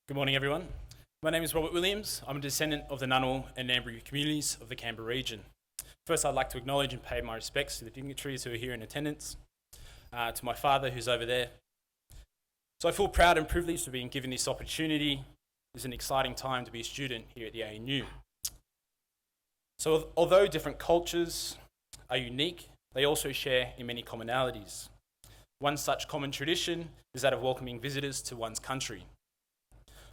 Good morning, everyone. My name is Robert Williams. I'm a descendant of the Ngunnawal and Ngambri communities of the Canberra region. First, I'd like to acknowledge and pay my respects to the dignitaries who are here in attendance, to my father who's over there. So I feel proud and privileged to being given this opportunity. It's an exciting time to be a student here at the ANU. So although different cultures are unique, they also share in many commonalities. One such common tradition is that of welcoming visitors to one's country.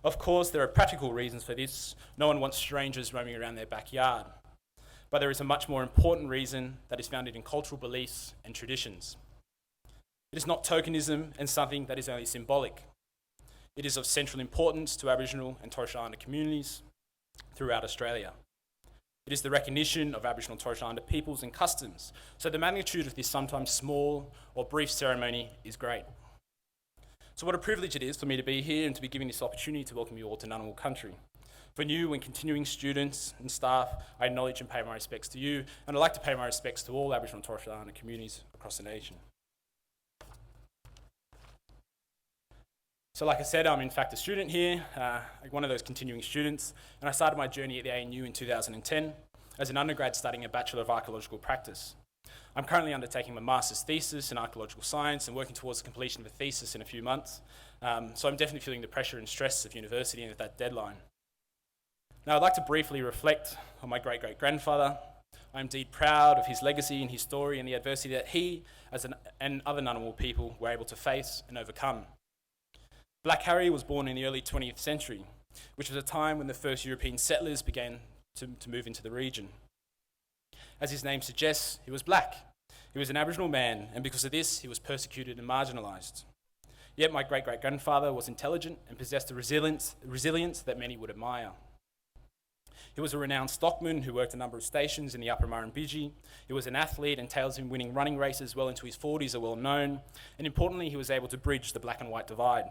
Of course, there are practical reasons for this. No one wants strangers roaming around their backyard. But there is a much more important reason that is founded in cultural beliefs and traditions. It is not tokenism and something that is only symbolic. It is of central importance to Aboriginal and Torres Strait Islander communities throughout Australia. It is the recognition of Aboriginal and Torres Strait Islander peoples and customs. So the magnitude of this sometimes small or brief ceremony is great. So what a privilege it is for me to be here and to be given this opportunity to welcome you all to Ngunnawal country. For new and continuing students and staff, I acknowledge and pay my respects to you, and I'd like to pay my respects to all Aboriginal and Torres Strait Islander communities across the nation. So like I said, I'm in fact a student here, one of those continuing students, and I started my journey at the ANU in 2010 as an undergrad studying a Bachelor of Archaeological Practice. I'm currently undertaking my master's thesis in archaeological science and working towards the completion of a thesis in a few months. So I'm definitely feeling the pressure and stress of university and at that deadline. Now I'd like to briefly reflect on my great-great-grandfather. I'm indeed proud of his legacy and his story and the adversity that he and other Ngunnawal people were able to face and overcome. Black Harry was born in the early 20th century, which was a time when the first European settlers began to move into the region. As his name suggests, he was black. He was an Aboriginal man, and because of this, he was persecuted and marginalised. Yet my great-great-grandfather was intelligent and possessed a resilience that many would admire. He was a renowned stockman who worked a number of stations in the Upper Murrumbidgee. He was an athlete, and tales of him winning running races well into his 40s are well known. And importantly, he was able to bridge the black and white divide,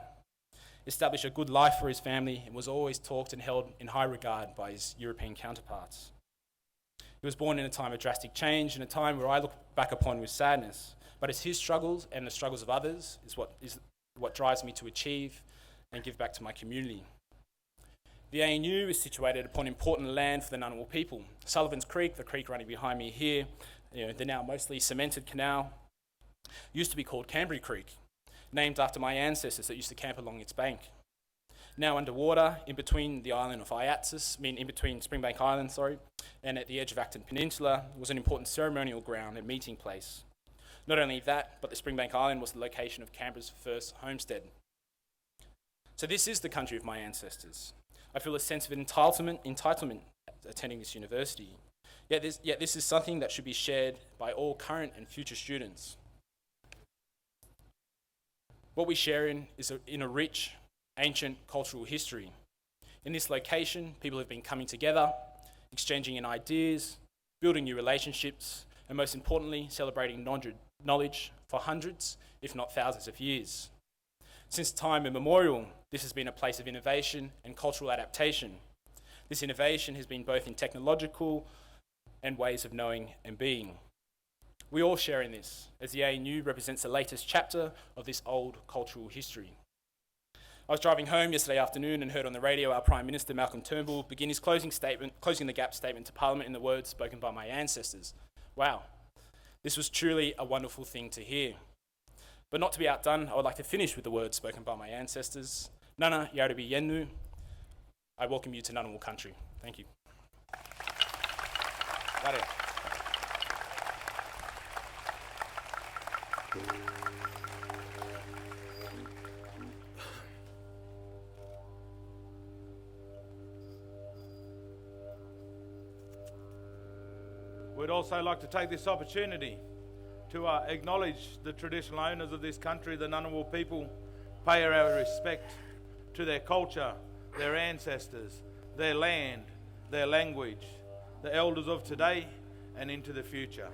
establish a good life for his family, and was always talked and held in high regard by his European counterparts. He was born in a time of drastic change, in a time where I look back upon with sadness. But it's his struggles and the struggles of others is what drives me to achieve and give back to my community. The ANU is situated upon important land for the Ngunnawal people. Sullivan's Creek, the creek running behind me here, the now mostly cemented canal, used to be called Canberra Creek, named after my ancestors that used to camp along its bank. Now underwater, in between the island of in between Springbank Island, and at the edge of Acton Peninsula, was an important ceremonial ground and meeting place. Not only that, but the Springbank Island was the location of Canberra's first homestead. So this is the country of my ancestors. I feel a sense of entitlement attending this university. Yet this is something that should be shared by all current and future students. What we share is in a rich, ancient cultural history. In this location, people have been coming together, exchanging in ideas, building new relationships, and most importantly, celebrating knowledge for hundreds, if not thousands of years. Since time immemorial, this has been a place of innovation and cultural adaptation. This innovation has been both in technological and ways of knowing and being. We all share in this, as the ANU represents the latest chapter of this old cultural history. I was driving home yesterday afternoon and heard on the radio our Prime Minister, Malcolm Turnbull, begin his closing the gap statement to Parliament in the words spoken by my ancestors. Wow, this was truly a wonderful thing to hear. But not to be outdone, I would like to finish with the words spoken by my ancestors. Nana Yarabi Yennu, I welcome you to Ngunnawal country. Thank you. We'd also like to take this opportunity to acknowledge the traditional owners of this country, the Ngunnawal people, pay our respect to their culture, their ancestors, their land, their language, the elders of today and into the future.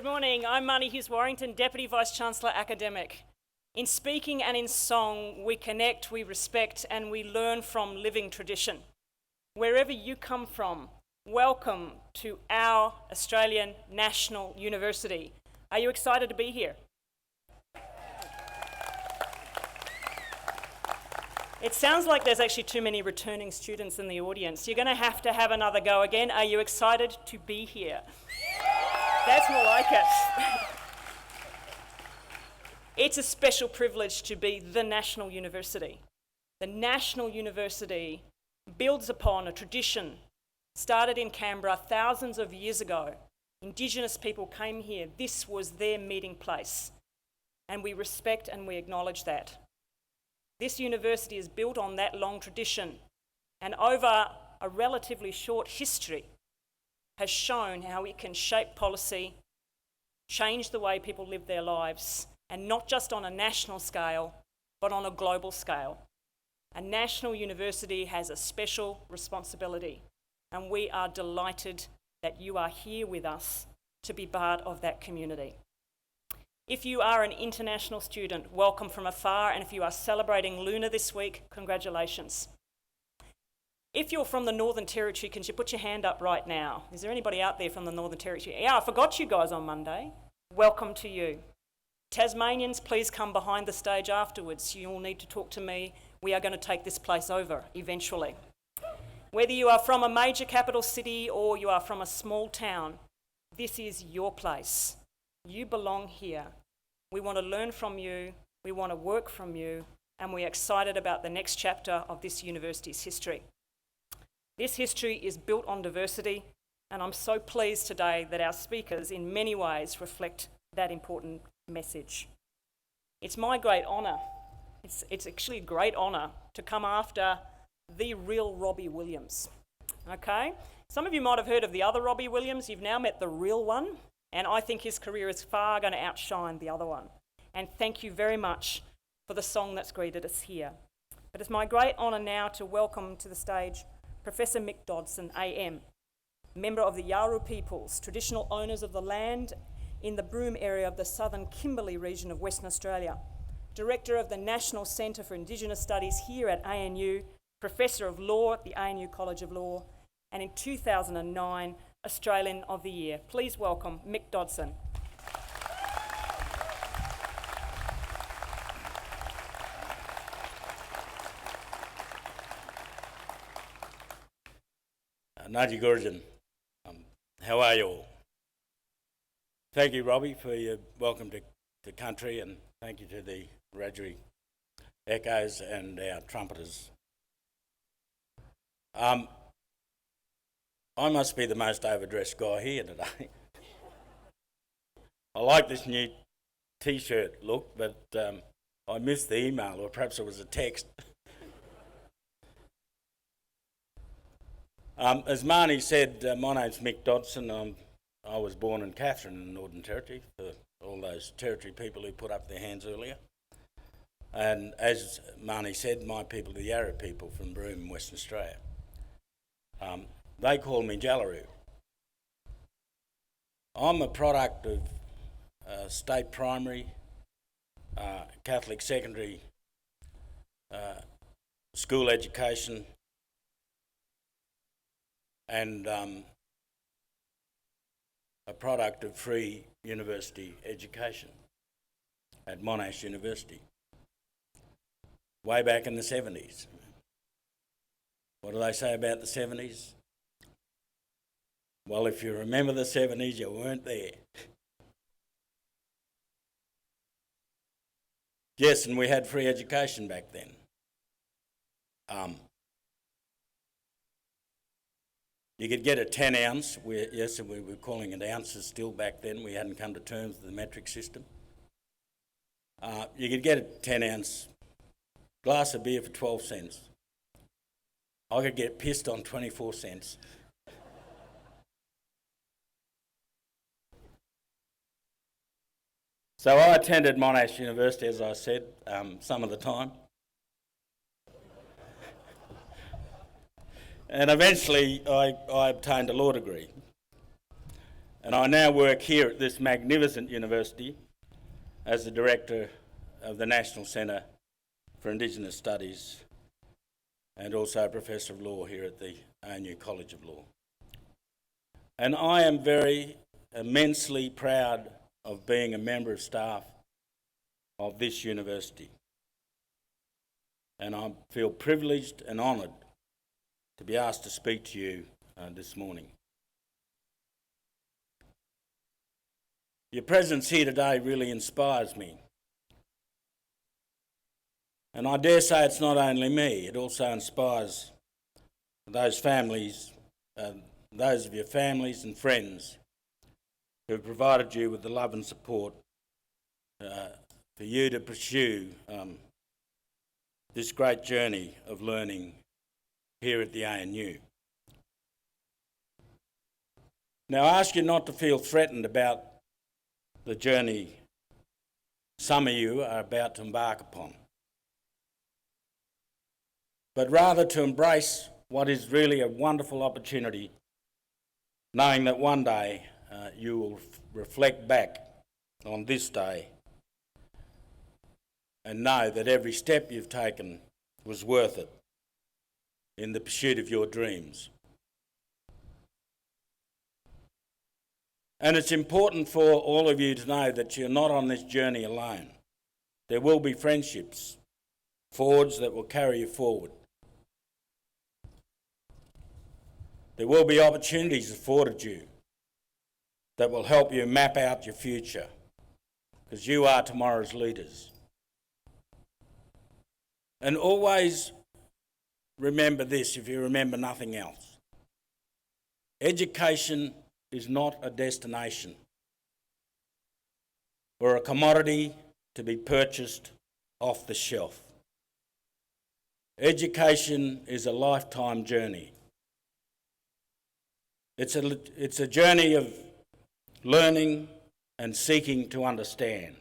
Good morning, I'm Marnie Hughes-Warrington, Deputy Vice-Chancellor Academic. In speaking and in song, we connect, we respect, and we learn from living tradition. Wherever you come from, welcome to our Australian National University. Are you excited to be here? It sounds like there's actually too many returning students in the audience. You're going to have another go again. Are you excited to be here? That's more like it. It's a special privilege to be the National University. The National University builds upon a tradition started in Canberra thousands of years ago. Indigenous people came here. This was their meeting place. And we respect and we acknowledge that. This university is built on that long tradition, and over a relatively short history has shown how it can shape policy, change the way people live their lives, and not just on a national scale, but on a global scale. A national university has a special responsibility, and we are delighted that you are here with us to be part of that community. If you are an international student, welcome from afar, and if you are celebrating Lunar this week, congratulations. If you're from the Northern Territory, can you put your hand up right now? Is there anybody out there from the Northern Territory? Yeah, I forgot you guys on Monday. Welcome to you. Tasmanians, please come behind the stage afterwards. You'll need to talk to me. We are going to take this place over eventually. Whether you are from a major capital city or you are from a small town, this is your place. You belong here. We want to learn from you, we want to work from you, and we're excited about the next chapter of this university's history. This history is built on diversity, and I'm so pleased today that our speakers in many ways reflect that important message. It's my great honour, it's actually a great honour to come after the real Robbie Williams, okay? Some of you might have heard of the other Robbie Williams. You've now met the real one, and I think his career is far going to outshine the other one. And thank you very much for the song that's greeted us here. But it's my great honour now to welcome to the stage Professor Mick Dodson, AM, member of the Yawuru peoples, traditional owners of the land in the Broome area of the southern Kimberley region of Western Australia, director of the National Centre for Indigenous Studies here at ANU, professor of law at the ANU College of Law, and in 2009, Australian of the Year. Please welcome Mick Dodson. Naji Gurjan, how are you all? Thank you, Robbie, for your welcome to the country, and thank you to the Wiradjuri Echoes and our trumpeters. I must be the most overdressed guy here today. I like this new t-shirt look, but I missed the email, or perhaps it was a text. As Marnie said, my name's Mick Dodson. I was born in Katherine in the Northern Territory, for all those Territory people who put up their hands earlier. And as Marnie said, my people are the Yarra people from Broome, Western Australia. They call me Jallaroo. I'm a product of state primary, Catholic secondary school education, and a product of free university education at Monash University, way back in the 70s. What do they say about the 70s? Well, if you remember the 70s, you weren't there. Yes, and we had free education back then. You could get a 10 ounce, yes, and we were calling it ounces still back then. We hadn't come to terms with the metric system. You could get a 10 ounce glass of beer for 12 cents. I could get pissed on 24 cents. So I attended Monash University, as I said, some of the time. And eventually I obtained a law degree. and I now work here at this magnificent university as the Director of the National Centre for Indigenous Studies and also a Professor of Law here at the ANU College of Law. And I am very immensely proud of being a member of staff of this university. And I feel privileged and honoured to be asked to speak to you this morning. Your presence here today really inspires me. And I dare say it's not only me, it also inspires those families, those of your families and friends who have provided you with the love and support for you to pursue this great journey of learning here at the ANU. Now, I ask you not to feel threatened about the journey some of you are about to embark upon, but rather to embrace what is really a wonderful opportunity, knowing that one day you will reflect back on this day and know that every step you've taken was worth it in the pursuit of your dreams. And it's important for all of you to know that you're not on this journey alone. There will be friendships forged that will carry you forward. There will be opportunities afforded you that will help you map out your future, because you are tomorrow's leaders. And always remember this, if you remember nothing else. Education is not a destination or a commodity to be purchased off the shelf. Education is a lifetime journey. It's a journey of learning and seeking to understand,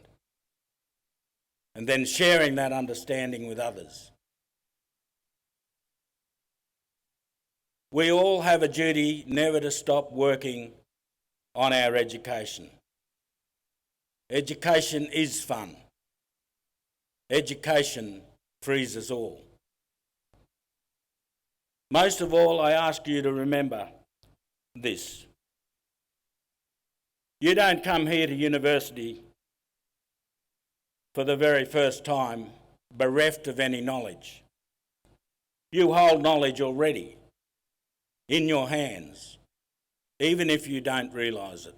and then sharing that understanding with others. We all have a duty never to stop working on our education. Education is fun. Education frees us all. Most of all, I ask you to remember this. You don't come here to university for the very first time bereft of any knowledge. You hold knowledge already in your hands, even if you don't realise it.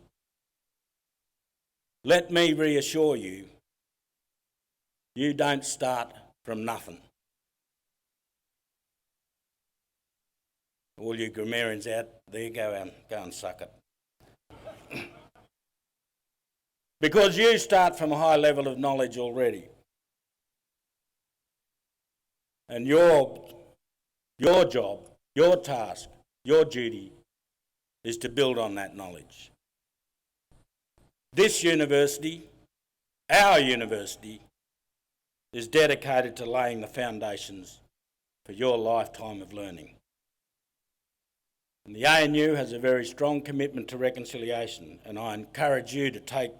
Let me reassure you, you don't start from nothing. All you grammarians out there, go and suck it. Because you start from a high level of knowledge already. And your job, your task, your duty is to build on that knowledge. This university, our university, is dedicated to laying the foundations for your lifetime of learning. And the ANU has a very strong commitment to reconciliation, and I encourage you to take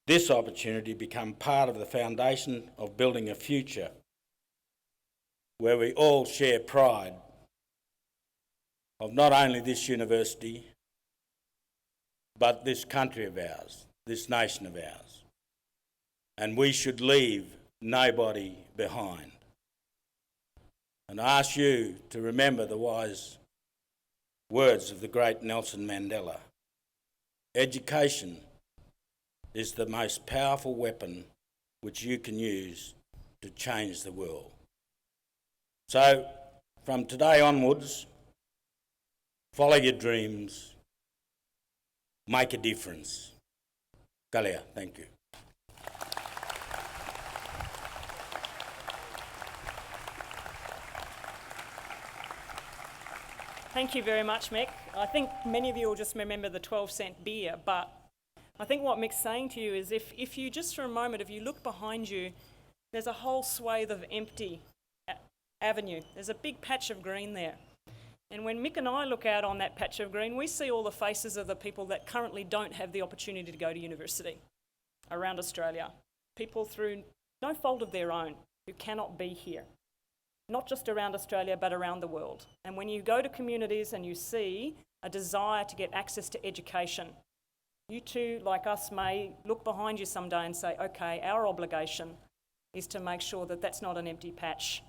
this opportunity to become part of the foundation of building a future where we all share pride of not only this university, but this country of ours, this nation of ours. And we should leave nobody behind. And I ask you to remember the wise words of the great Nelson Mandela. Education is the most powerful weapon which you can use to change the world. So, from today onwards, follow your dreams, make a difference. Kalia, thank you. Thank you very much, Mick. I think many of you will just remember the 12-cent beer, but I think what Mick's saying to you is if you just for a moment, if you look behind you, there's a whole swathe of empty avenue. There's a big patch of green there. And when Mick and I look out on that patch of green, we see all the faces of the people that currently don't have the opportunity to go to university around Australia. People through no fault of their own who cannot be here. Not just around Australia, but around the world. And when you go to communities and you see a desire to get access to education, you too, like us, may look behind you someday and say, okay, our obligation is to make sure that that's not an empty patch,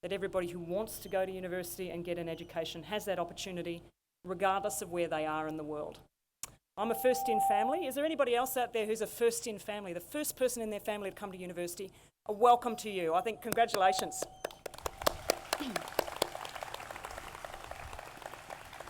that everybody who wants to go to university and get an education has that opportunity, regardless of where they are in the world. I'm a first-in family. Is there anybody else out there who's a first-in family, the first person in their family to come to university? A welcome to you. I think congratulations.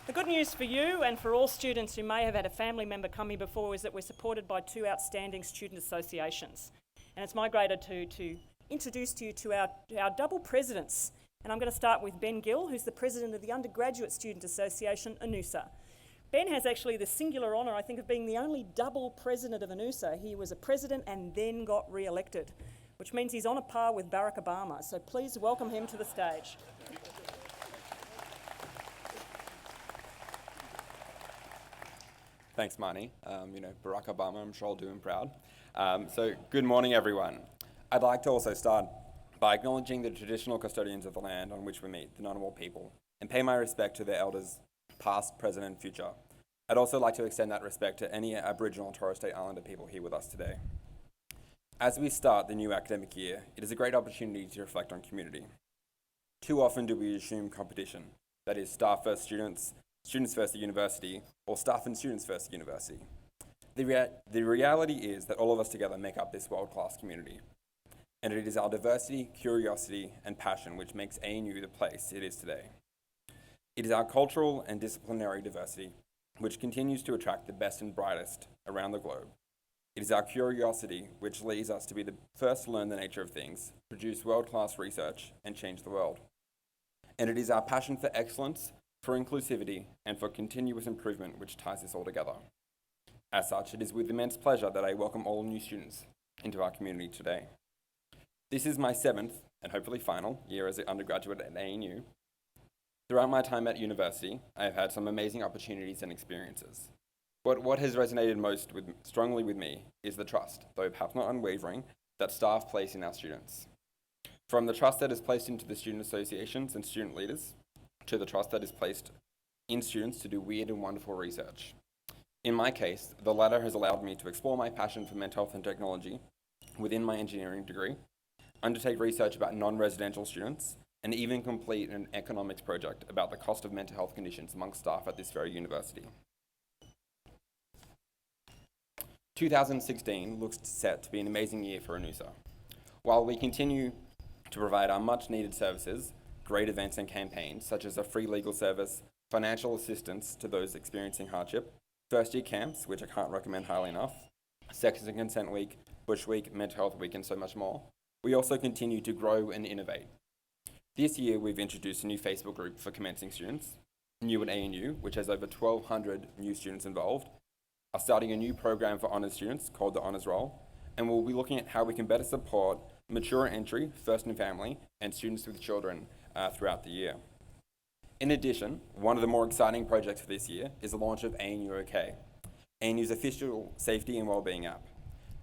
The good news for you and for all students who may have had a family member come here before is that we're supported by two outstanding student associations. And it's my great honour to introduce to you to our double presidents. And I'm going to start with Ben Gill, who's the president of the Undergraduate Student Association, ANUSA. Ben has actually the singular honour, I think, of being the only double president of ANUSA. He was a president and then got re-elected, which means he's on a par with Barack Obama. So please welcome him to the stage. Thanks, Marnie. Barack Obama, I'm sure I'll do him proud. So good morning, everyone. I'd like to also start by acknowledging the traditional custodians of the land on which we meet, the Ngunnawal people, and pay my respect to their elders, past, present, and future. I'd also like to extend that respect to any Aboriginal and Torres Strait Islander people here with us today. As we start the new academic year, it is a great opportunity to reflect on community. Too often do we assume competition, that is, staff versus students, students versus the university, or staff and students versus the university. The reality is that all of us together make up this world-class community. And it is our diversity, curiosity, and passion which makes ANU the place it is today. It is our cultural and disciplinary diversity which continues to attract the best and brightest around the globe. It is our curiosity which leads us to be the first to learn the nature of things, produce world-class research, and change the world. And it is our passion for excellence, for inclusivity, and for continuous improvement which ties this all together. As such, it is with immense pleasure that I welcome all new students into our community today. This is my 7th, and hopefully final, year as an undergraduate at ANU. Throughout my time at university, I have had some amazing opportunities and experiences. But what has resonated most strongly with me is the trust, though perhaps not unwavering, that staff place in our students. From the trust that is placed into the student associations and student leaders, to the trust that is placed in students to do weird and wonderful research. In my case, the latter has allowed me to explore my passion for mental health and technology within my engineering degree, undertake research about non-residential students, and even complete an economics project about the cost of mental health conditions amongst staff at this very university. 2016 looks set to be an amazing year for ANUSA. While we continue to provide our much-needed services, great events and campaigns, such as a free legal service, financial assistance to those experiencing hardship, first-year camps, which I can't recommend highly enough, Sex and Consent Week, Bush Week, Mental Health Week, and so much more, we also continue to grow and innovate. This year, we've introduced a new Facebook group for commencing students, new at ANU, which has over 1,200 new students involved, are starting a new program for honours students called the Honours Roll, and we'll be looking at how we can better support mature entry, first in family, and students with children throughout the year. In addition, one of the more exciting projects for this year is the launch of ANU OK, ANU's official safety and wellbeing app.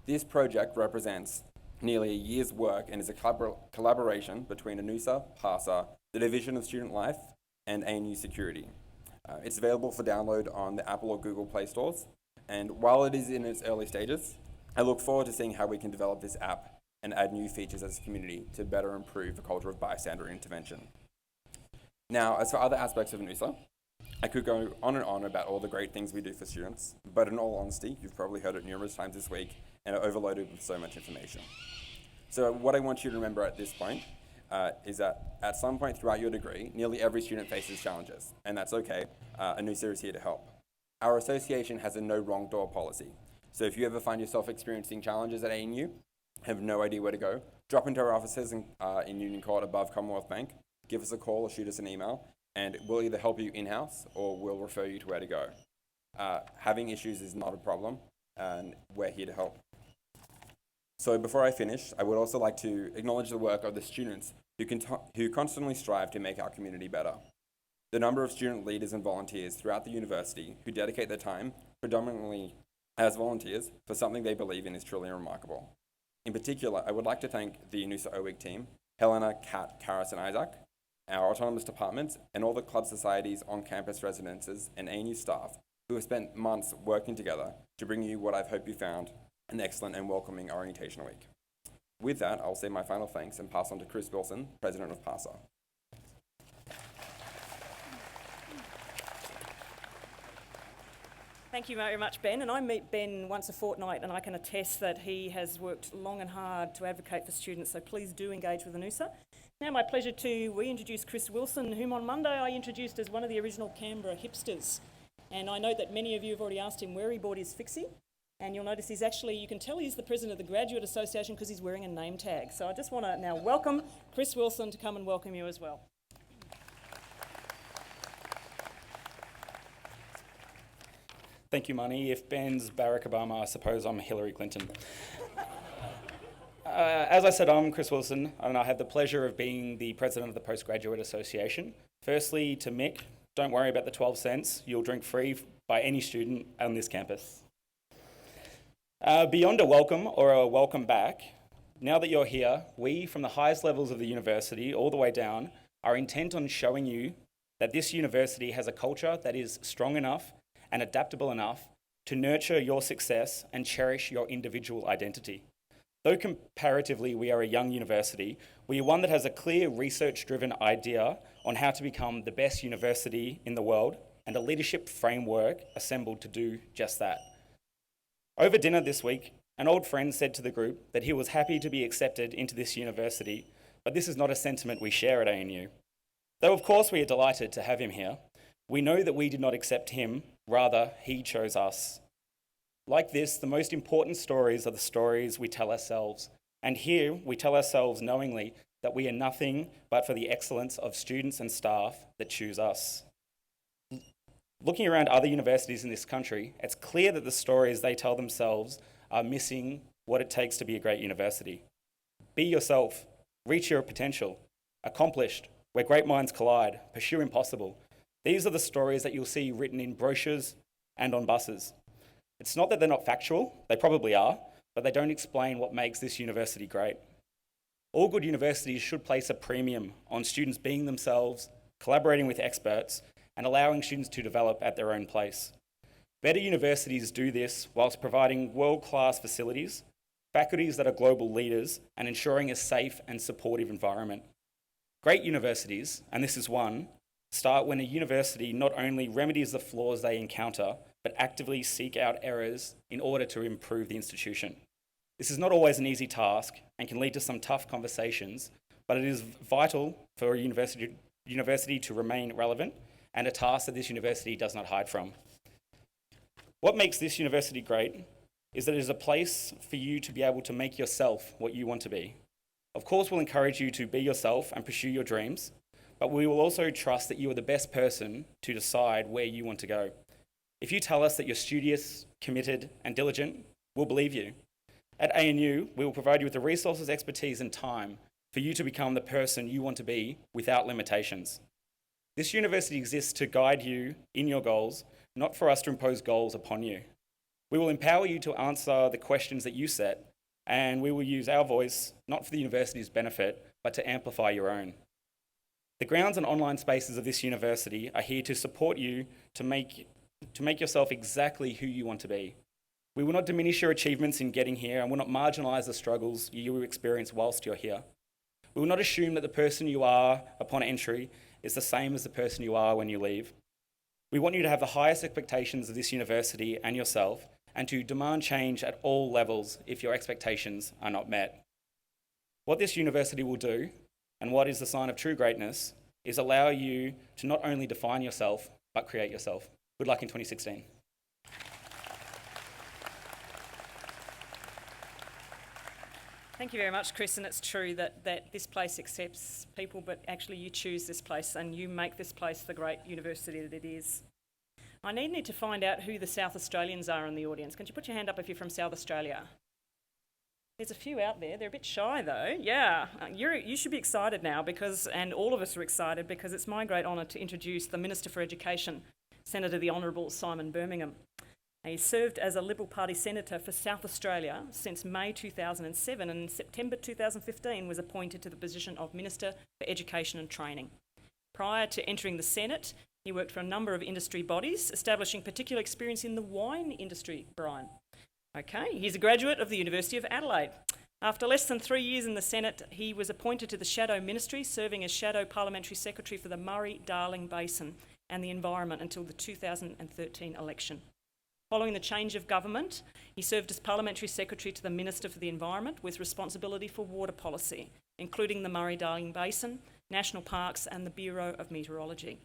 This project represents nearly a year's work and is a collaboration between ANUSA, PASA, the Division of Student Life, and ANU Security. It's available for download on the Apple or Google Play stores, and while it is in its early stages, I look forward to seeing how we can develop this app and add new features as a community to better improve the culture of bystander intervention. Now, as for other aspects of ANUSA, I could go on and on about all the great things we do for students, but in all honesty, you've probably heard it numerous times this week and are overloaded with so much information. So what I want you to remember at this point is that at some point throughout your degree, nearly every student faces challenges, and that's okay. ANUSA is here to help. Our association has a no wrong door policy. So if you ever find yourself experiencing challenges at ANU, have no idea where to go, drop into our offices in Union Court above Commonwealth Bank, give us a call or shoot us an email, and we'll either help you in-house or we'll refer you to where to go. Having issues is not a problem, and we're here to help. So before I finish, I would also like to acknowledge the work of the students who constantly strive to make our community better. The number of student leaders and volunteers throughout the university who dedicate their time, predominantly as volunteers, for something they believe in is truly remarkable. In particular, I would like to thank the ANUSA OWIG team, Helena, Kat, Karis and Isaac, our autonomous departments, and all the club societies, on-campus residences, and ANU staff who have spent months working together to bring you what I hope you found an excellent and welcoming orientation week. With that, I'll say my final thanks and pass on to Chris Wilson, President of PASA. Thank you very much, Ben. And I meet Ben once a fortnight, and I can attest that he has worked long and hard to advocate for students, so please do engage with ANUSA. Now my pleasure to reintroduce Chris Wilson, whom on Monday I introduced as one of the original Canberra hipsters. And I know that many of you have already asked him where he bought his fixie, and you'll notice he's actually, you can tell he's the president of the Graduate Association because he's wearing a name tag. So I just want to now welcome Chris Wilson to come and welcome you as well. Thank you, Marnie. If Ben's Barack Obama, I suppose I'm Hillary Clinton. As I said, I'm Chris Wilson, and I have the pleasure of being the president of the Postgraduate Association. Firstly, to Mick, don't worry about the 12 cents. You'll drink free by any student on this campus. Beyond a welcome or a welcome back, now that you're here, we, from the highest levels of the university all the way down, are intent on showing you that this university has a culture that is strong enough and adaptable enough to nurture your success and cherish your individual identity. Though comparatively we are a young university, we are one that has a clear research-driven idea on how to become the best university in the world and a leadership framework assembled to do just that. Over dinner this week, an old friend said to the group that he was happy to be accepted into this university, but this is not a sentiment we share at ANU. Though of course we are delighted to have him here, we know that we did not accept him, rather he chose us. Like this, the most important stories are the stories we tell ourselves, and here we tell ourselves knowingly that we are nothing but for the excellence of students and staff that choose us. Looking around other universities in this country, it's clear that the stories they tell themselves are missing what it takes to be a great university. Be yourself, reach your potential, accomplished, where great minds collide, pursue impossible. These are the stories that you'll see written in brochures and on buses. It's not that they're not factual, they probably are, but they don't explain what makes this university great. All good universities should place a premium on students being themselves, collaborating with experts, and allowing students to develop at their own pace. Better universities do this whilst providing world-class facilities, faculties that are global leaders, and ensuring a safe and supportive environment. Great universities, and this is one, start when a university not only remedies the flaws they encounter, but actively seek out errors in order to improve the institution. This is not always an easy task and can lead to some tough conversations, but it is vital for a university to remain relevant and a task that this university does not hide from. What makes this university great is that it is a place for you to be able to make yourself what you want to be. Of course, we'll encourage you to be yourself and pursue your dreams, but we will also trust that you are the best person to decide where you want to go. If you tell us that you're studious, committed, and diligent, we'll believe you. At ANU, we will provide you with the resources, expertise, and time for you to become the person you want to be without limitations. This university exists to guide you in your goals, not for us to impose goals upon you. We will empower you to answer the questions that you set, and we will use our voice, not for the university's benefit, but to amplify your own. The grounds and online spaces of this university are here to support you to make yourself exactly who you want to be. We will not diminish your achievements in getting here and will not marginalise the struggles you will experience whilst you're here. We will not assume that the person you are upon entry is the same as the person you are when you leave. We want you to have the highest expectations of this university and yourself and to demand change at all levels if your expectations are not met. What this university will do, and what is the sign of true greatness, is allow you to not only define yourself, but create yourself. Good luck in 2016. Thank you very much, Chris, and it's true that this place accepts people, but actually you choose this place and you make this place the great university that it is. I need to find out who the South Australians are in the audience. Can you put your hand up if you're from South Australia? There's a few out there. They're a bit shy though. Yeah, you should be excited now and all of us are excited because it's my great honour to introduce the Minister for Education, Senator the Honourable Simon Birmingham. He served as a Liberal Party Senator for South Australia since May 2007 and in September 2015 was appointed to the position of Minister for Education and Training. Prior to entering the Senate, he worked for a number of industry bodies, establishing particular experience in the wine industry, Brian. Okay, he's a graduate of the University of Adelaide. After less than 3 years in the Senate, he was appointed to the Shadow Ministry, serving as Shadow Parliamentary Secretary for the Murray-Darling Basin and the Environment until the 2013 election. Following the change of government, he served as Parliamentary Secretary to the Minister for the Environment with responsibility for water policy, including the Murray-Darling Basin, national parks and the Bureau of Meteorology.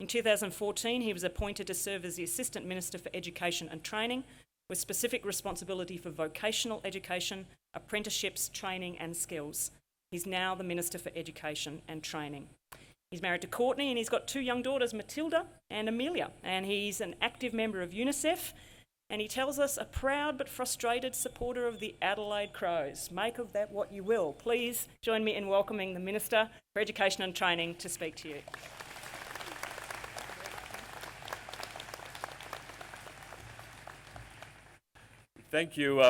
In 2014, he was appointed to serve as the Assistant Minister for Education and Training, with specific responsibility for vocational education, apprenticeships, training and skills. He's now the Minister for Education and Training. He's married to Courtney and he's got 2 young daughters, Matilda and Amelia, and he's an active member of UNICEF, and he tells us a proud but frustrated supporter of the Adelaide Crows. Make of that what you will. Please join me in welcoming the Minister for Education and Training to speak to you. Thank you.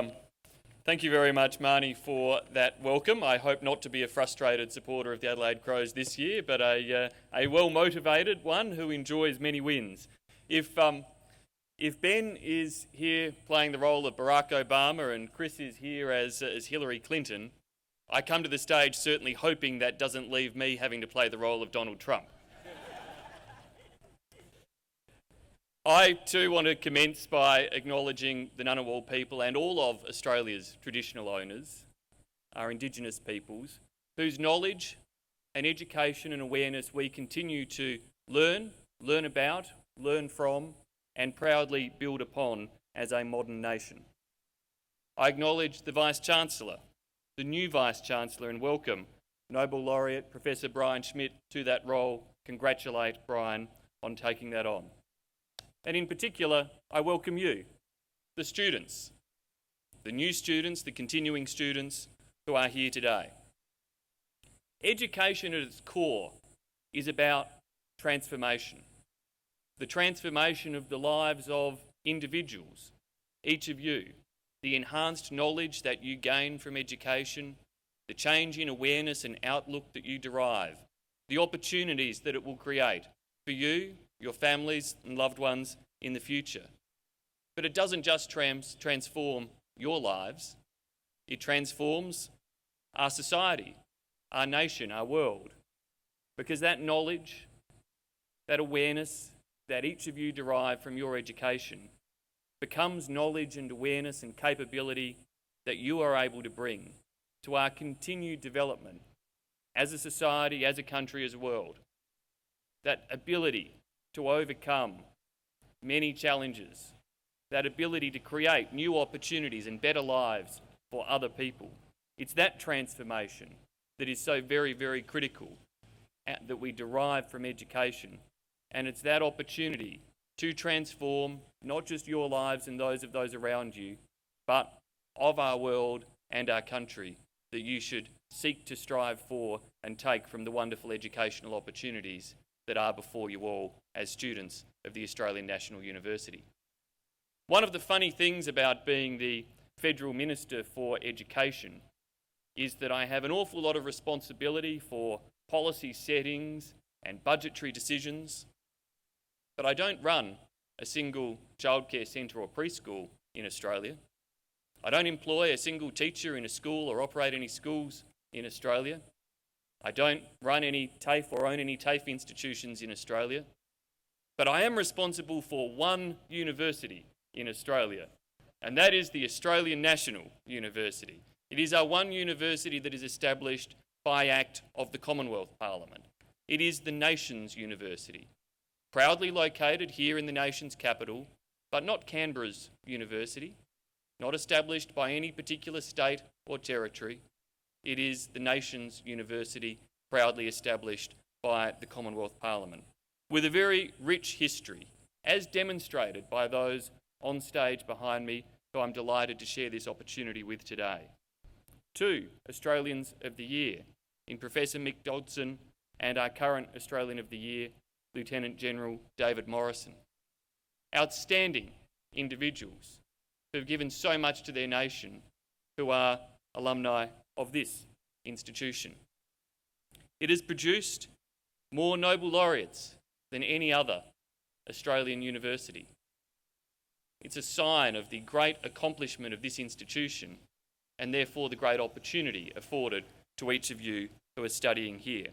Thank you very much, Marnie, for that welcome. I hope not to be a frustrated supporter of the Adelaide Crows this year, but a well-motivated one who enjoys many wins. If Ben is here playing the role of Barack Obama and Chris is here as Hillary Clinton, I come to the stage certainly hoping that doesn't leave me having to play the role of Donald Trump. I too want to commence by acknowledging the Ngunnawal people and all of Australia's traditional owners, our Indigenous peoples, whose knowledge and education and awareness we continue to learn about, learn from, and proudly build upon as a modern nation. I acknowledge the Vice-Chancellor, the new Vice-Chancellor, and welcome Nobel Laureate Professor Brian Schmidt to that role. Congratulate Brian on taking that on. And in particular, I welcome you, the students, the new students, the continuing students who are here today. Education at its core is about transformation, the transformation of the lives of individuals, each of you, the enhanced knowledge that you gain from education, the change in awareness and outlook that you derive, the opportunities that it will create for you, your families and loved ones in the future. But it doesn't just transform your lives, it transforms our society, our nation, our world. Because that knowledge, that awareness that each of you derive from your education becomes knowledge and awareness and capability that you are able to bring to our continued development as a society, as a country, as a world. That ability to overcome many challenges, that ability to create new opportunities and better lives for other people. It's that transformation that is so very, very critical that we derive from education. And it's that opportunity to transform not just your lives and those of those around you, but of our world and our country that you should seek to strive for and take from the wonderful educational opportunities that are before you all as students of the Australian National University. One of the funny things about being the Federal Minister for Education is that I have an awful lot of responsibility for policy settings and budgetary decisions, but I don't run a single childcare centre or preschool in Australia. I don't employ a single teacher in a school or operate any schools in Australia. I don't run any TAFE or own any TAFE institutions in Australia, but I am responsible for one university in Australia, and that is the Australian National University. It is our one university that is established by Act of the Commonwealth Parliament. It is the nation's university, proudly located here in the nation's capital, but not Canberra's university, not established by any particular state or territory. It is the nation's university, proudly established by the Commonwealth Parliament, with a very rich history, as demonstrated by those on stage behind me, who I'm delighted to share this opportunity with today. 2 Australians of the Year in Professor Mick Dodson and our current Australian of the Year, Lieutenant General David Morrison. Outstanding individuals who have given so much to their nation, who are alumni of this institution. It has produced more Nobel laureates than any other Australian university. It's a sign of the great accomplishment of this institution and therefore the great opportunity afforded to each of you who are studying here.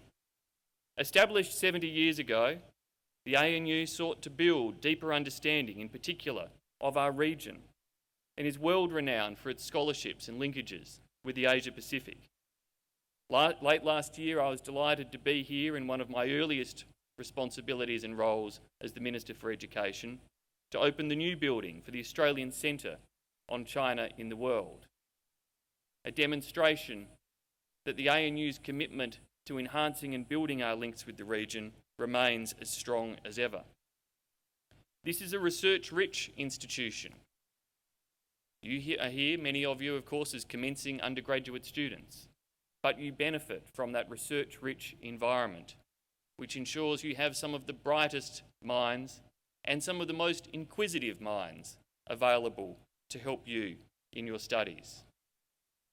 Established 70 years ago, the ANU sought to build deeper understanding, in particular, of our region, and is world renowned for its scholarships and linkages with the Asia Pacific. Late last year, I was delighted to be here in one of my earliest responsibilities and roles as the Minister for Education to open the new building for the Australian Centre on China in the World, a demonstration that the ANU's commitment to enhancing and building our links with the region remains as strong as ever. This is a research-rich institution. You are here, many of you, of course, as commencing undergraduate students, but you benefit from that research-rich environment, which ensures you have some of the brightest minds and some of the most inquisitive minds available to help you in your studies.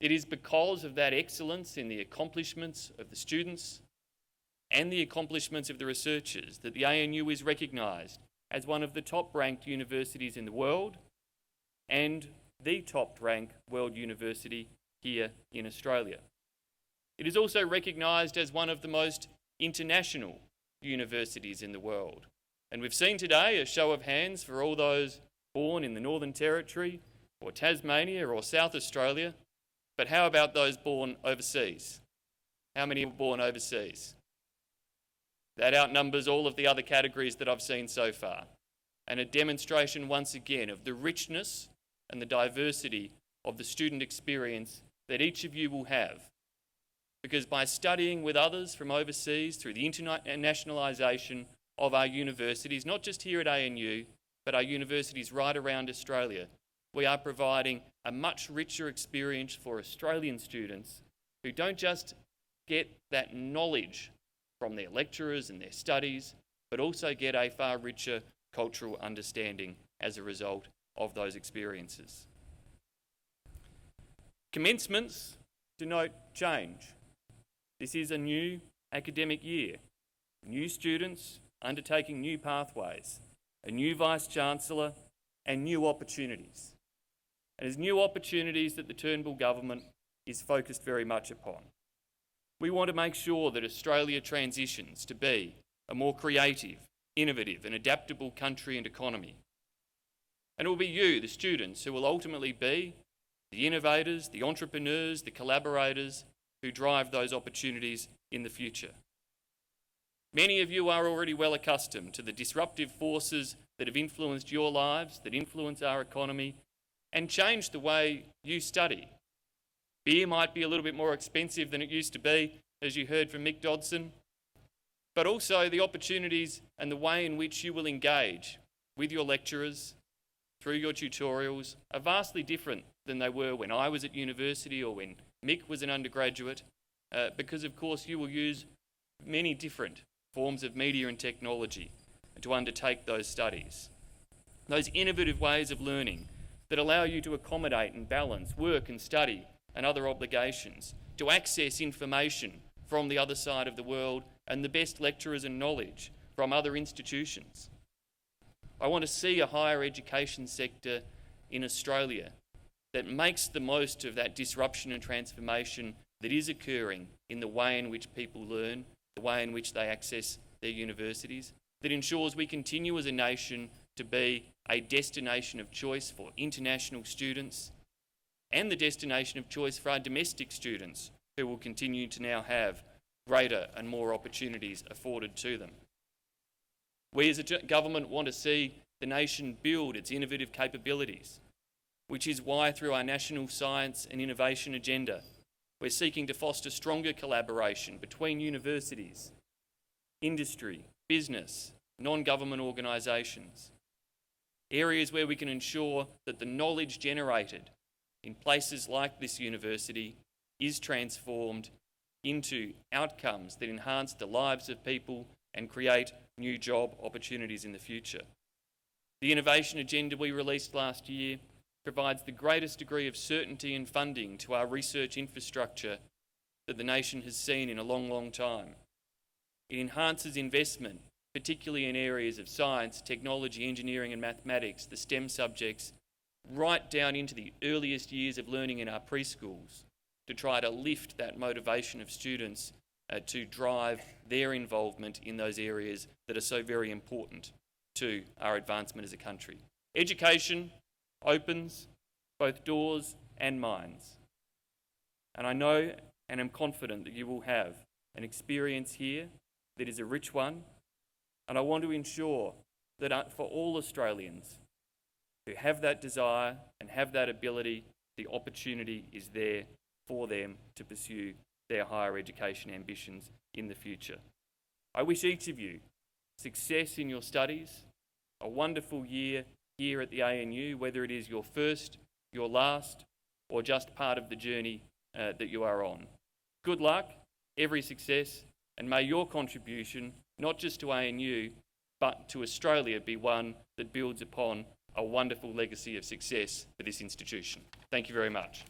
It is because of that excellence in the accomplishments of the students and the accomplishments of the researchers that the ANU is recognised as one of the top-ranked universities in the world and the top-ranked world university here in Australia. It is also recognised as one of the most international universities in the world. And we've seen today a show of hands for all those born in the Northern Territory or Tasmania or South Australia. But how about those born overseas? How many were born overseas? That outnumbers all of the other categories that I've seen so far. And a demonstration once again of the richness and the diversity of the student experience that each of you will have. Because by studying with others from overseas through the internationalisation of our universities, not just here at ANU, but our universities right around Australia, we are providing a much richer experience for Australian students who don't just get that knowledge from their lecturers and their studies, but also get a far richer cultural understanding as a result of those experiences. Commencements denote change. This is a new academic year. New students undertaking new pathways, a new Vice-Chancellor and new opportunities. And it's new opportunities that the Turnbull government is focused very much upon. We want to make sure that Australia transitions to be a more creative, innovative and adaptable country and economy. And it will be you, the students, who will ultimately be the innovators, the entrepreneurs, the collaborators who drive those opportunities in the future. Many of you are already well accustomed to the disruptive forces that have influenced your lives, that influence our economy, and changed the way you study. Beer might be a little bit more expensive than it used to be, as you heard from Mick Dodson, but also the opportunities and the way in which you will engage with your lecturers through your tutorials are vastly different than they were when I was at university or when Mick was an undergraduate, because of course you will use many different forms of media and technology to undertake those studies. Those innovative ways of learning that allow you to accommodate and balance work and study and other obligations, to access information from the other side of the world and the best lecturers and knowledge from other institutions. I want to see a higher education sector in Australia that makes the most of that disruption and transformation that is occurring in the way in which people learn, the way in which they access their universities, that ensures we continue as a nation to be a destination of choice for international students and the destination of choice for our domestic students who will continue to now have greater and more opportunities afforded to them. We as a government want to see the nation build its innovative capabilities, which is why through our National Science and Innovation Agenda, we're seeking to foster stronger collaboration between universities, industry, business, non-government organisations, areas where we can ensure that the knowledge generated in places like this university is transformed into outcomes that enhance the lives of people and create new job opportunities in the future. The innovation agenda we released last year provides the greatest degree of certainty and funding to our research infrastructure that the nation has seen in a long, long time. It enhances investment, particularly in areas of science, technology, engineering and mathematics, the STEM subjects, right down into the earliest years of learning in our preschools, to try to lift that motivation of students to drive their involvement in those areas that are so very important to our advancement as a country. Education opens both doors and minds. And I know and am confident that you will have an experience here that is a rich one, and I want to ensure that for all Australians who have that desire and have that ability, the opportunity is there for them to pursue their higher education ambitions in the future. I wish each of you success in your studies, a wonderful year here at the ANU, whether it is your first, your last, or just part of the journey that you are on. Good luck, every success, and may your contribution, not just to ANU, but to Australia, be one that builds upon a wonderful legacy of success for this institution. Thank you very much.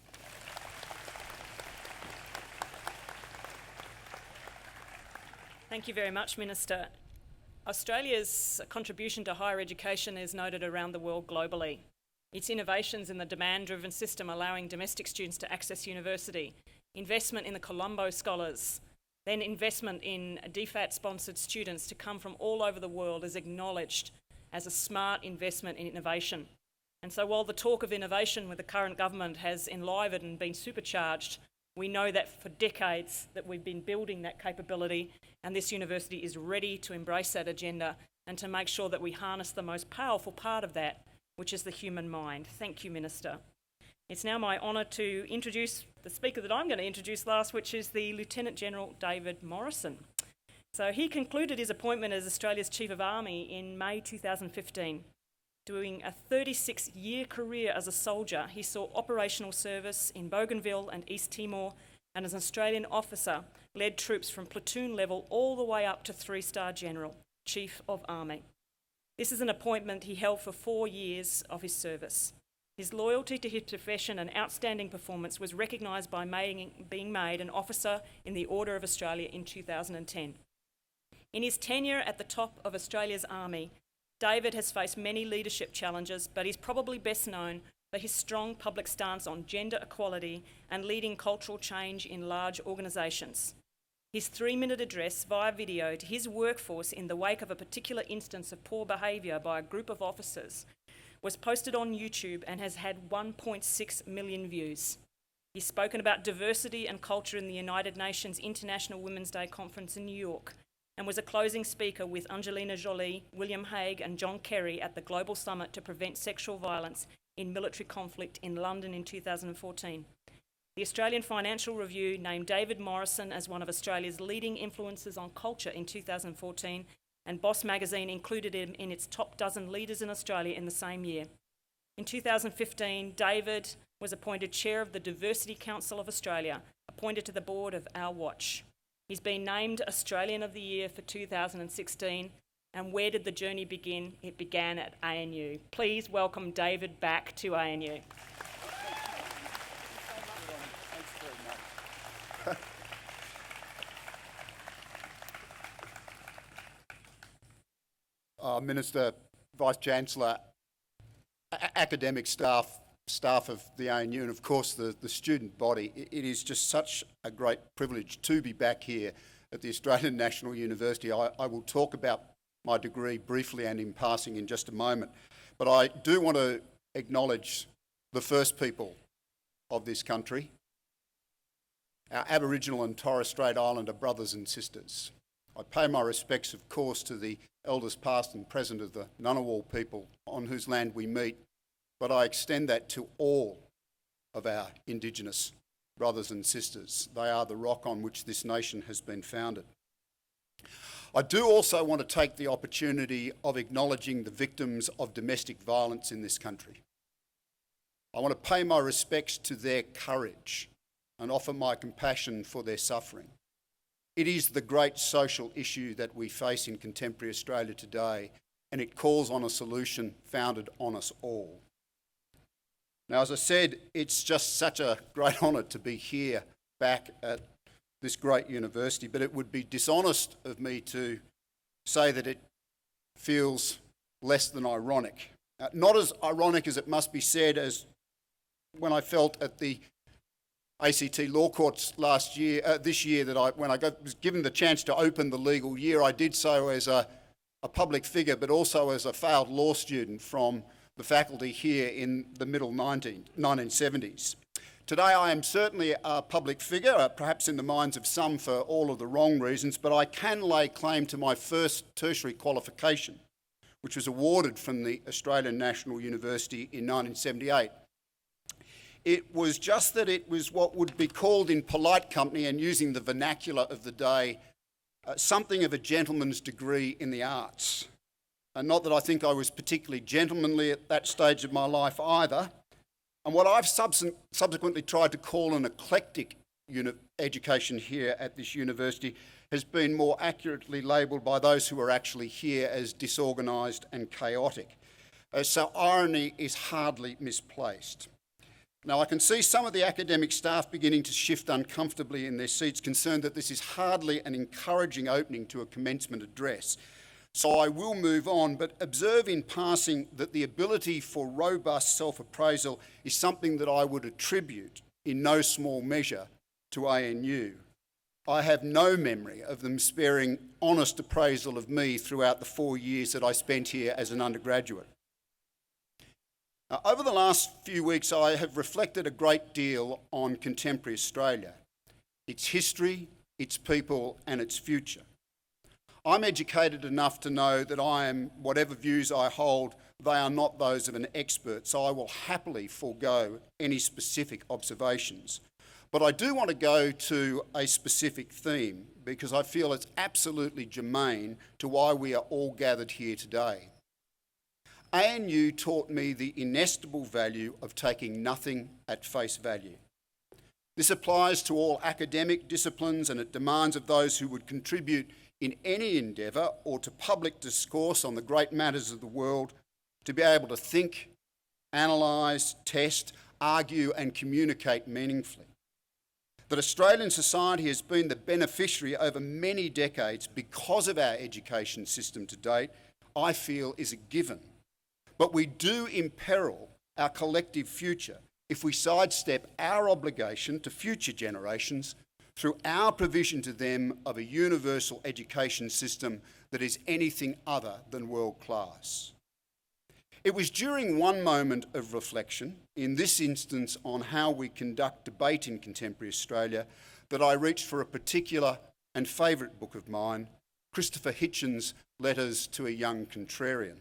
Thank you very much, Minister. Australia's contribution to higher education is noted around the world globally. Its innovations in the demand-driven system allowing domestic students to access university, investment in the Colombo Scholars, then investment in DFAT-sponsored students to come from all over the world is acknowledged as a smart investment in innovation. And so while the talk of innovation with the current government has enlivened and been supercharged, we know that for decades that we've been building that capability, and this university is ready to embrace that agenda and to make sure that we harness the most powerful part of that, which is the human mind. Thank you, Minister. It's now my honour to introduce the speaker that I'm going to introduce last, which is the Lieutenant General David Morrison. So he concluded his appointment as Australia's Chief of Army in May 2015. Doing a 36-year career as a soldier, he saw operational service in Bougainville and East Timor, and as an Australian officer, led troops from platoon level all the way up to 3-star General, Chief of Army. This is an appointment he held for 4 years of his service. His loyalty to his profession and outstanding performance was recognised by being made an officer in the Order of Australia in 2010. In his tenure at the top of Australia's Army, David has faced many leadership challenges, but he's probably best known for his strong public stance on gender equality and leading cultural change in large organisations. His 3-minute address via video to his workforce in the wake of a particular instance of poor behaviour by a group of officers was posted on YouTube and has had 1.6 million views. He's spoken about diversity and culture in the United Nations International Women's Day Conference in New York, and was a closing speaker with Angelina Jolie, William Hague and John Kerry at the Global Summit to Prevent Sexual Violence in Military Conflict in London in 2014. The Australian Financial Review named David Morrison as one of Australia's leading influencers on culture in 2014, and Boss magazine included him in its top dozen leaders in Australia in the same year. In 2015, David was appointed Chair of the Diversity Council of Australia, appointed to the board of Our Watch. He's been named Australian of the Year for 2016. And where did the journey begin? It began at ANU. Please welcome David back to ANU. Minister, Vice-Chancellor, academic staff of the ANU, and of course the student body, it is just such a great privilege to be back here at the Australian National University. I will talk about my degree briefly and in passing in just a moment, but I do want to acknowledge the first people of this country, our Aboriginal and Torres Strait Islander brothers and sisters. I pay my respects, of course, to the elders past and present of the Ngunnawal people on whose land we meet, but I extend that to all of our Indigenous brothers and sisters. They are the rock on which this nation has been founded. I do also want to take the opportunity of acknowledging the victims of domestic violence in this country. I want to pay my respects to their courage and offer my compassion for their suffering. It is the great social issue that we face in contemporary Australia today, and it calls on a solution founded on us all. Now, as I said, it's just such a great honour to be here back at this great university, but it would be dishonest of me to say that it feels less than ironic. Not as ironic as it must be said as when I felt at the ACT Law Courts this year that when I was given the chance to open the legal year, I did so as a public figure, but also as a failed law student from the faculty here in the middle 1970s. Today I am certainly a public figure, perhaps in the minds of some for all of the wrong reasons, but I can lay claim to my first tertiary qualification, which was awarded from the Australian National University in 1978. It was just that it was what would be called in polite company, and using the vernacular of the day, something of a gentleman's degree in the arts. Not that I think I was particularly gentlemanly at that stage of my life either. And what I've subsequently tried to call an eclectic education here at this university has been more accurately labelled by those who are actually here as disorganised and chaotic. So irony is hardly misplaced. Now, I can see some of the academic staff beginning to shift uncomfortably in their seats, concerned that this is hardly an encouraging opening to a commencement address. So I will move on, but observe in passing that the ability for robust self-appraisal is something that I would attribute in no small measure to ANU. I have no memory of them sparing honest appraisal of me throughout the 4 years that I spent here as an undergraduate. Now, over the last few weeks, I have reflected a great deal on contemporary Australia, its history, its people, and its future. I'm educated enough to know that whatever views I hold, they are not those of an expert, so I will happily forego any specific observations. But I do want to go to a specific theme because I feel it's absolutely germane to why we are all gathered here today. ANU taught me the inestimable value of taking nothing at face value. This applies to all academic disciplines, and it demands of those who would contribute in any endeavour or to public discourse on the great matters of the world to be able to think, analyse, test, argue and communicate meaningfully. That Australian society has been the beneficiary over many decades because of our education system to date, I feel is a given. But we do imperil our collective future if we sidestep our obligation to future generations through our provision to them of a universal education system that is anything other than world class. It was during one moment of reflection, in this instance on how we conduct debate in contemporary Australia, that I reached for a particular and favourite book of mine, Christopher Hitchens' Letters to a Young Contrarian.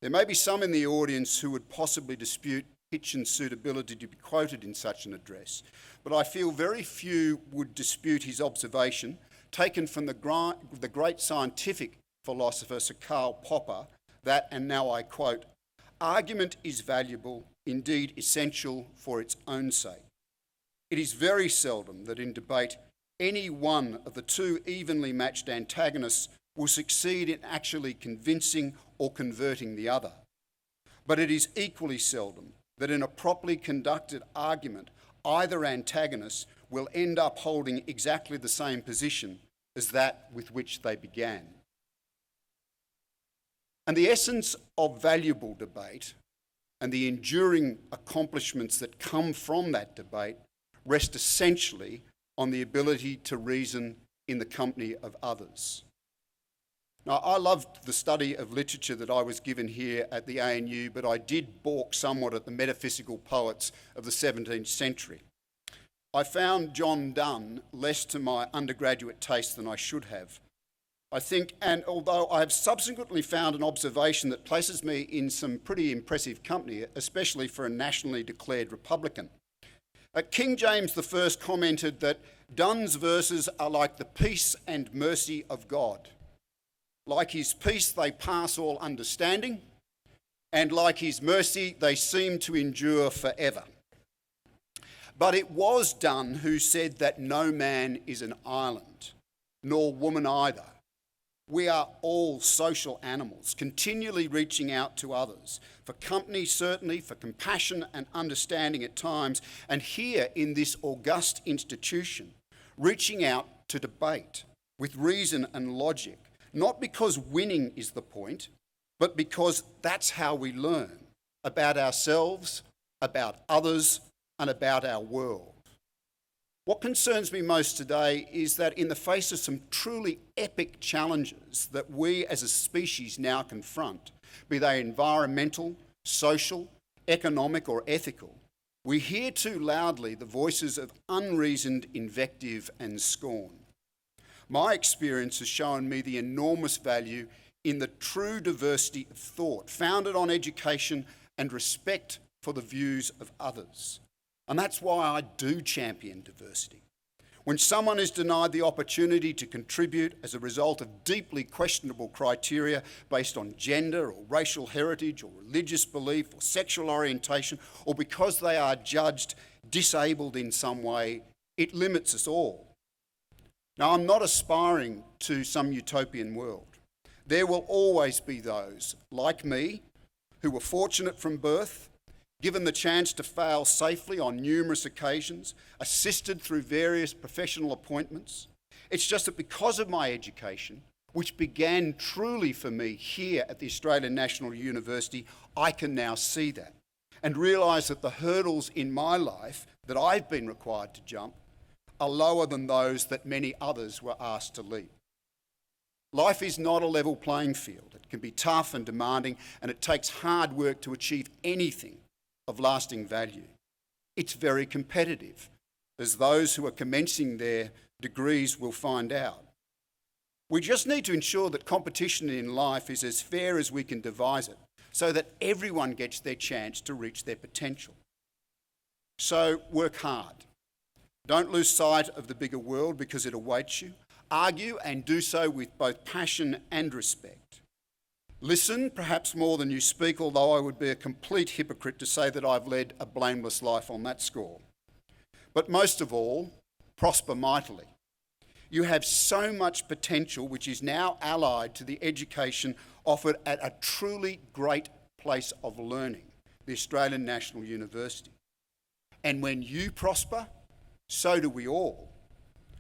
There may be some in the audience who would possibly dispute Hitchens' suitability to be quoted in such an address, but I feel very few would dispute his observation, taken from the great scientific philosopher Sir Karl Popper, that, and now I quote, "Argument is valuable, indeed essential for its own sake. It is very seldom that in debate any one of the two evenly matched antagonists will succeed in actually convincing or converting the other. But it is equally seldom that in a properly conducted argument, either antagonist will end up holding exactly the same position as that with which they began." And the essence of valuable debate and the enduring accomplishments that come from that debate rest essentially on the ability to reason in the company of others. Now, I loved the study of literature that I was given here at the ANU, but I did balk somewhat at the metaphysical poets of the 17th century. I found John Donne less to my undergraduate taste than I should have. I think, and although I have subsequently found an observation that places me in some pretty impressive company, especially for a nationally declared Republican. King James I commented that Donne's verses are like the peace and mercy of God. Like his peace, they pass all understanding, and like his mercy, they seem to endure forever. But it was Donne who said that no man is an island, nor woman either. We are all social animals, continually reaching out to others, for company certainly, for compassion and understanding at times, and here in this august institution, reaching out to debate with reason and logic, not because winning is the point, but because that's how we learn about ourselves, about others, and about our world. What concerns me most today is that in the face of some truly epic challenges that we as a species now confront, be they environmental, social, economic or ethical, we hear too loudly the voices of unreasoned invective and scorn. My experience has shown me the enormous value in the true diversity of thought, founded on education and respect for the views of others. And that's why I do champion diversity. When someone is denied the opportunity to contribute as a result of deeply questionable criteria based on gender or racial heritage or religious belief or sexual orientation, or because they are judged disabled in some way, it limits us all. Now, I'm not aspiring to some utopian world. There will always be those, like me, who were fortunate from birth, given the chance to fail safely on numerous occasions, assisted through various professional appointments. It's just that because of my education, which began truly for me here at the Australian National University, I can now see that and realise that the hurdles in my life that I've been required to jump are lower than those that many others were asked to leap. Life is not a level playing field. It can be tough and demanding, and it takes hard work to achieve anything of lasting value. It's very competitive, as those who are commencing their degrees will find out. We just need to ensure that competition in life is as fair as we can devise it, so that everyone gets their chance to reach their potential. So work hard. Don't lose sight of the bigger world because it awaits you. Argue and do so with both passion and respect. Listen, perhaps more than you speak, although I would be a complete hypocrite to say that I've led a blameless life on that score. But most of all, prosper mightily. You have so much potential which is now allied to the education offered at a truly great place of learning, the Australian National University. And when you prosper, so do we all.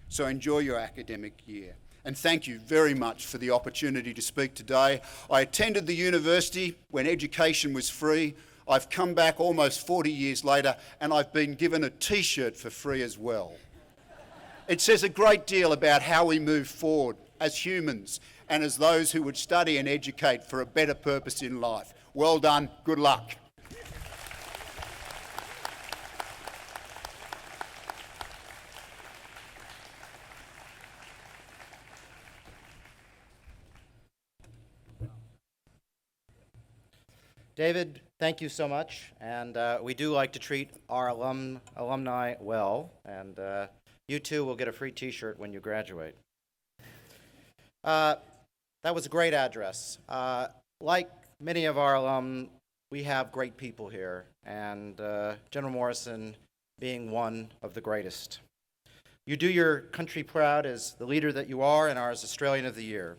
So enjoy your academic year. And thank you very much for the opportunity to speak today. I attended the university when education was free. I've come back almost 40 years later and I've been given a t-shirt for free as well. It says a great deal about how we move forward as humans and as those who would study and educate for a better purpose in life. Well done, good luck. David, thank you so much, and we do like to treat our alumni well, and you too will get a free t-shirt when you graduate. That was a great address. Like many of our alum, we have great people here, and General Morrison being one of the greatest. You do your country proud as the leader that you are and are as Australian of the Year,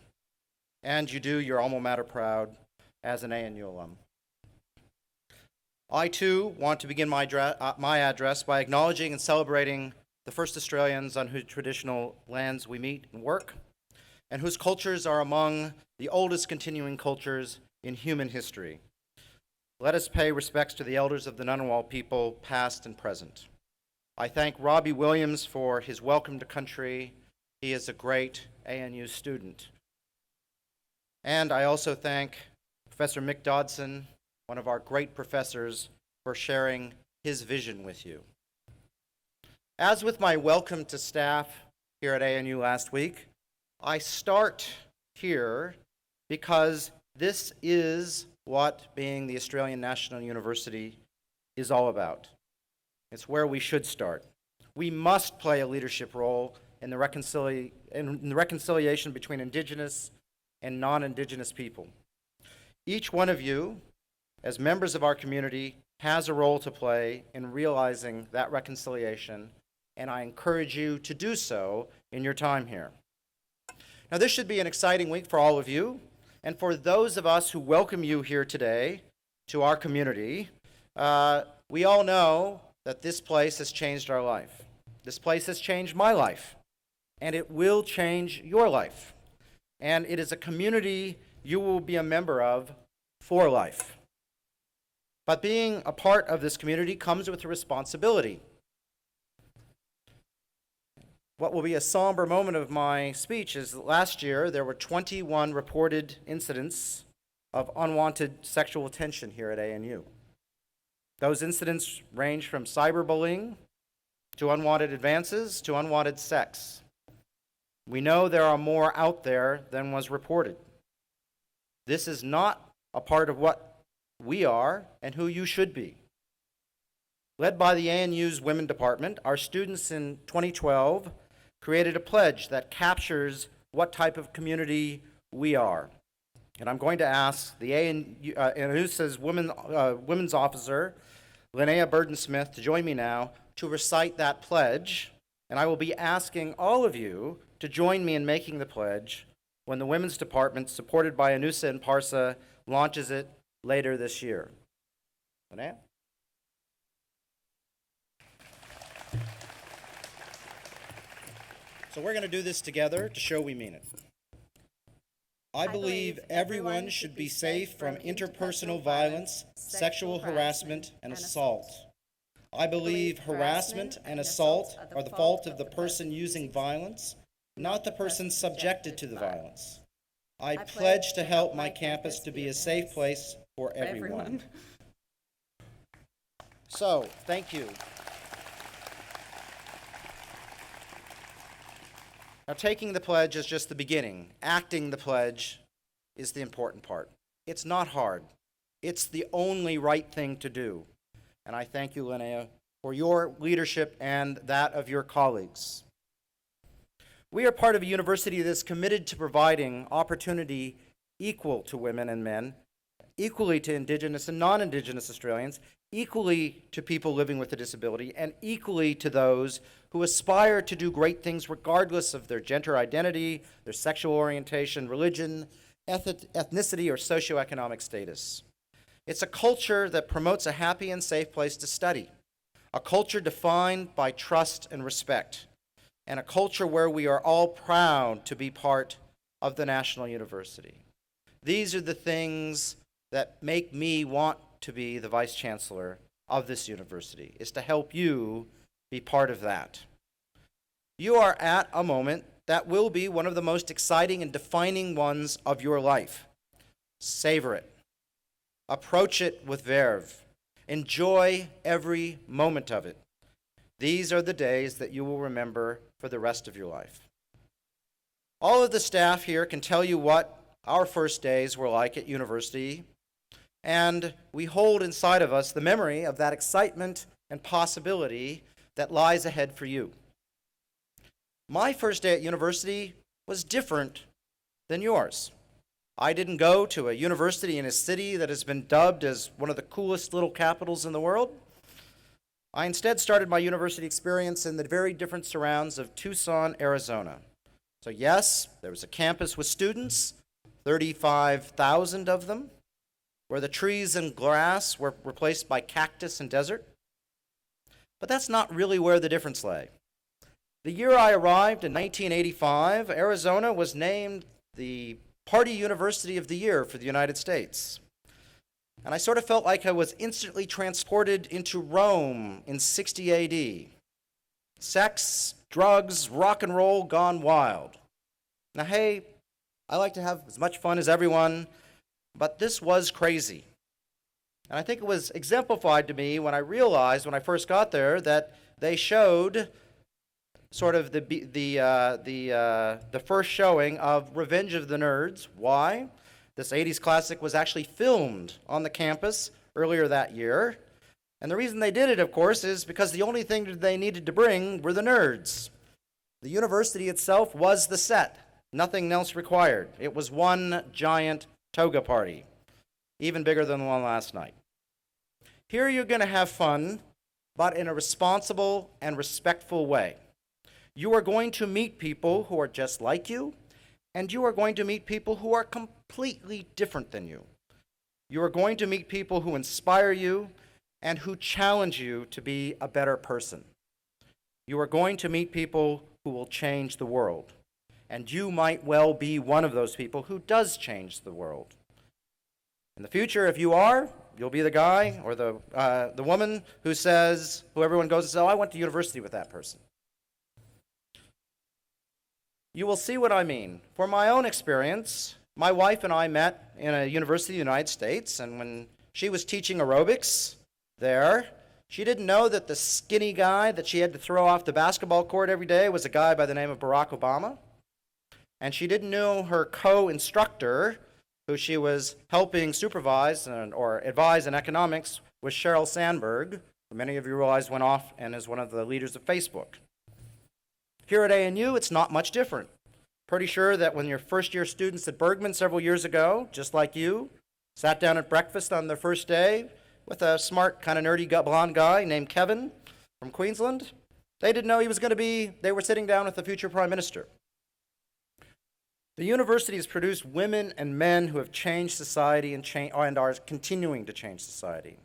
and you do your alma mater proud as an ANU alum. I, too, want to begin my address by acknowledging and celebrating the first Australians on whose traditional lands we meet and work, and whose cultures are among the oldest continuing cultures in human history. Let us pay respects to the elders of the Ngunnawal people, past and present. I thank Robbie Williams for his welcome to country. He is a great ANU student. And I also thank Professor Mick Dodson, one of our great professors, for sharing his vision with you. As with my welcome to staff here at ANU last week, I start here because this is what being the Australian National University is all about. It's where we should start. We must play a leadership role in the reconciliation between Indigenous and non-Indigenous people. Each one of you, as members of our community, has a role to play in realizing that reconciliation, and I encourage you to do so in your time here. Now, this should be an exciting week for all of you, and for those of us who welcome you here today to our community. We all know that this place has changed our life. This place has changed my life, and it will change your life. And it is a community you will be a member of for life. But being a part of this community comes with a responsibility. What will be a somber moment of my speech is that last year there were 21 reported incidents of unwanted sexual attention here at ANU. Those incidents range from cyberbullying to unwanted advances to unwanted sex. We know there are more out there than was reported. This is not a part of what we are and who you should be. Led by the ANU's Women Department, our students in 2012 created a pledge that captures what type of community we are. And I'm going to ask the ANU's women's officer, Linnea Burden-Smith, to join me now to recite that pledge. And I will be asking all of you to join me in making the pledge when the Women's Department, supported by ANUSA and PARSA, launches it later this year. Linnea? So we're going to do this together to show we mean it. I believe everyone should be safe from interpersonal violence, sexual harassment, and assault. I believe harassment and assault are the fault of the person using violence, not the person subjected to the violence. I pledge to help my campus to be a safe place for everyone. So, thank you. Now, taking the pledge is just the beginning. Acting the pledge is the important part. It's not hard. It's the only right thing to do. And I thank you, Linnea, for your leadership and that of your colleagues. We are part of a university that is committed to providing opportunity equal to women and men, equally to Indigenous and non-Indigenous Australians, equally to people living with a disability, and equally to those who aspire to do great things regardless of their gender identity, their sexual orientation, religion, ethnicity, or socioeconomic status. It's a culture that promotes a happy and safe place to study, a culture defined by trust and respect, and a culture where we are all proud to be part of the National University. These are the things that make me want to be the Vice Chancellor of this university, is to help you be part of that. You are at a moment that will be one of the most exciting and defining ones of your life. Savor it. Approach it with verve. Enjoy every moment of it. These are the days that you will remember for the rest of your life. All of the staff here can tell you what our first days were like at university, and we hold inside of us the memory of that excitement and possibility that lies ahead for you. My first day at university was different than yours. I didn't go to a university in a city that has been dubbed as one of the coolest little capitals in the world. I instead started my university experience in the very different surrounds of Tucson, Arizona. So yes, there was a campus with students, 35,000 of them, where the trees and grass were replaced by cactus and desert. But that's not really where the difference lay. The year I arrived in 1985, Arizona was named the Party University of the Year for the United States. And I sort of felt like I was instantly transported into Rome in 60 AD. Sex, drugs, rock and roll gone wild. Now, hey, I like to have as much fun as everyone, but this was crazy. And I think it was exemplified to me when I realized, when I first got there, that they showed sort of the first showing of Revenge of the Nerds. Why? This 80s classic was actually filmed on the campus earlier that year. And the reason they did it, of course, is because the only thing that they needed to bring were the nerds. The university itself was the set. Nothing else required. It was one giant toga party, even bigger than the one last night. Here you're going to have fun, but in a responsible and respectful way. You are going to meet people who are just like you, and you are going to meet people who are completely different than you. You are going to meet people who inspire you and who challenge you to be a better person. You are going to meet people who will change the world, and you might well be one of those people who does change the world. In the future, if you are, you'll be the guy or the woman who says, who everyone goes and says, oh, I went to university with that person. You will see what I mean. For my own experience, my wife and I met in a university in the United States, and when she was teaching aerobics there, she didn't know that the skinny guy that she had to throw off the basketball court every day was a guy by the name of Barack Obama. And she didn't know her co-instructor, who she was helping supervise or advise in economics, was Sheryl Sandberg, who many of you realize went off and is one of the leaders of Facebook. Here at ANU, it's not much different. Pretty sure that when your first-year students at Bergman several years ago, just like you, sat down at breakfast on their first day with a smart, kind of nerdy blonde guy named Kevin from Queensland, they didn't know he was going to be, they were sitting down with the future prime minister. The university has produced women and men who have changed society and are continuing to change society.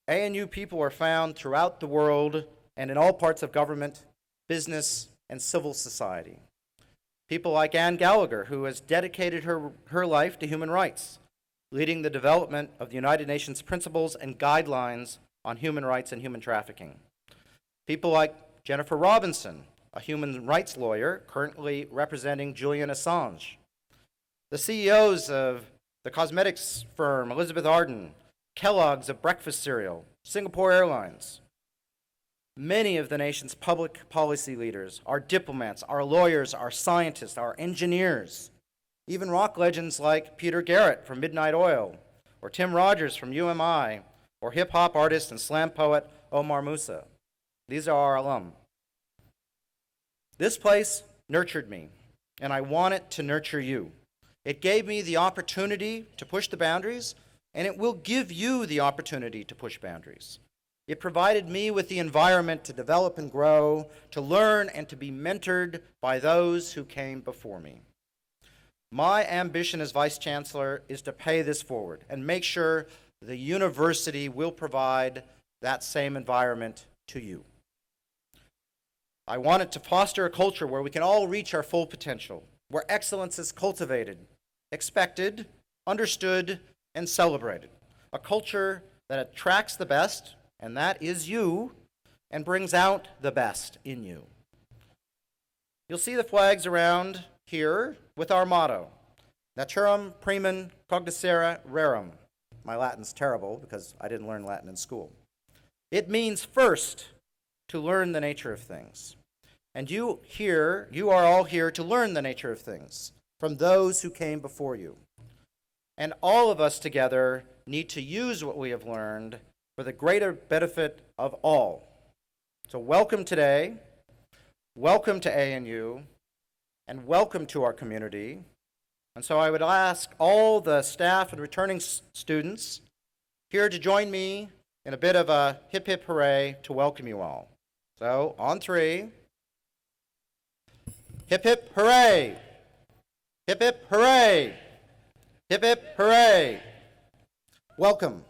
ANU people are found throughout the world and in all parts of government, business, and civil society. People like Anne Gallagher, who has dedicated her life to human rights, leading the development of the United Nations principles and guidelines on human rights and human trafficking. People like Jennifer Robinson, a human rights lawyer currently representing Julian Assange. The CEOs of the cosmetics firm Elizabeth Arden, Kellogg's of breakfast cereal, Singapore Airlines. Many of the nation's public policy leaders, our diplomats, our lawyers, our scientists, our engineers, even rock legends like Peter Garrett from Midnight Oil, or Tim Rogers from UMI, or hip-hop artist and slam poet Omar Musa. These are our alum. This place nurtured me, and I want it to nurture you. It gave me the opportunity to push the boundaries, and it will give you the opportunity to push boundaries. It provided me with the environment to develop and grow, to learn and to be mentored by those who came before me. My ambition as Vice Chancellor is to pay this forward and make sure the university will provide that same environment to you. I want it to foster a culture where we can all reach our full potential, where excellence is cultivated, expected, understood, and celebrated. A culture that attracts the best, and that is you, and brings out the best in you. You'll see the flags around here with our motto, Naturam Primum Cognoscere Rerum. My Latin's terrible because I didn't learn Latin in school. It means first to learn the nature of things. And you are all here to learn the nature of things from those who came before you. And all of us together need to use what we have learned for the greater benefit of all. So welcome today, welcome to ANU, and welcome to our community. And so I would ask all the staff and returning students here to join me in a bit of a hip hip hooray to welcome you all. So on three, hip hip hooray, hip hip hooray, hip hip hooray. Welcome.